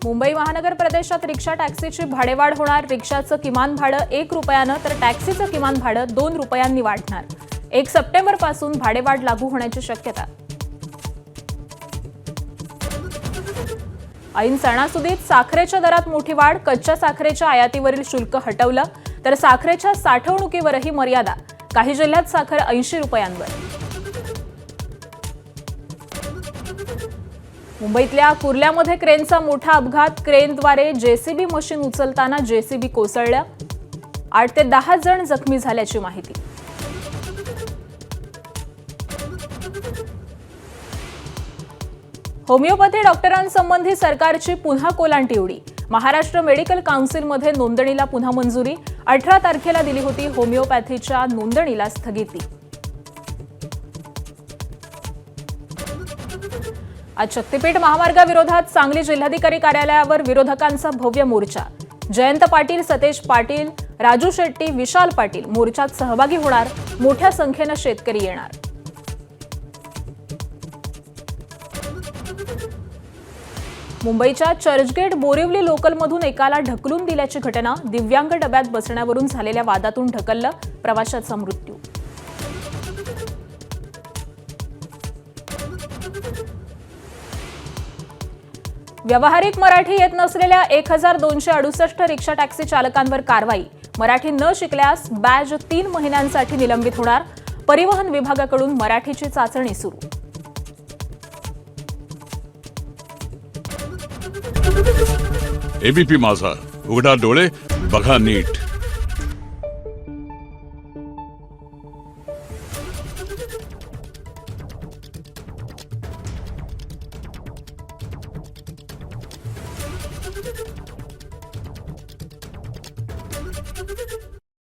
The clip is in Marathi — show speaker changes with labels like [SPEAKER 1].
[SPEAKER 1] मुंबई महानगर प्रदेशात रिक्षा टॅक्सीची भाडेवाढ होणार। रिक्षाचं किमान भाडं 1 रुपयानं तर टॅक्सीचं किमान भाडं 2 रुपयांनी वाढणार। 1 सप्टेंबरपासून भाडेवाढ लागू होण्याची शक्यता। ऐन सणासुदीत साखरेच्या दरात मोठी वाढ। कच्च्या साखरेच्या आयातीवरील शुल्क हटवलं तर साखरेच्या साठवणुकीवरही मर्यादा। काही जिल्ह्यात साखर 80 रुपयांवर। मुंबईतल्या कुर्ल्यामध्ये क्रेनचा मोठा अपघात। क्रेनद्वारे जेसीबी मशीन उचलताना जेसीबी कोसळलं। 8 ते 10 जण जखमी झाल्याची माहिती। होमिओपॅथी डॉक्टरांसंबंधी सरकारची पुन्हा कोलांटी उडी। महाराष्ट्र मेडिकल काउन्सिलमध्ये नोंदणीला पुन्हा मंजुरी। 18 तारखेला दिली होती होमिओपॅथीच्या नोंदणीला स्थगिती। आज शक्तीपीठ महामार्गाविरोधात सांगली जिल्हाधिकारी कार्यालयावर विरोधकांचा भव्य मोर्चा। जयंत पाटील, सतेज पाटील, राजू शेट्टी, विशाल पाटील मोर्चात सहभागी होणार। मोठ्या संख्येने शेतकरी येणार। मुंबईच्या चर्चगेट बोरिवली लोकलमधून एकाला ढकलून दिल्याची घटना। दिव्यांग डब्यात बसण्यावरून झालेल्या वादातून ढकललं, प्रवाशाचा मृत्यू। व्यावहारिक मराठी येत नसलेल्या 1268 रिक्षा टॅक्सी चालकांवर कारवाई। मराठी न शिकल्यास बॅज 3 महिन्यांसाठी निलंबित होणार। परिवहन विभागाकडून मराठीची चाचणी सुरू।
[SPEAKER 2] एबीपी माझा, उघडा डोळे बघा नीट।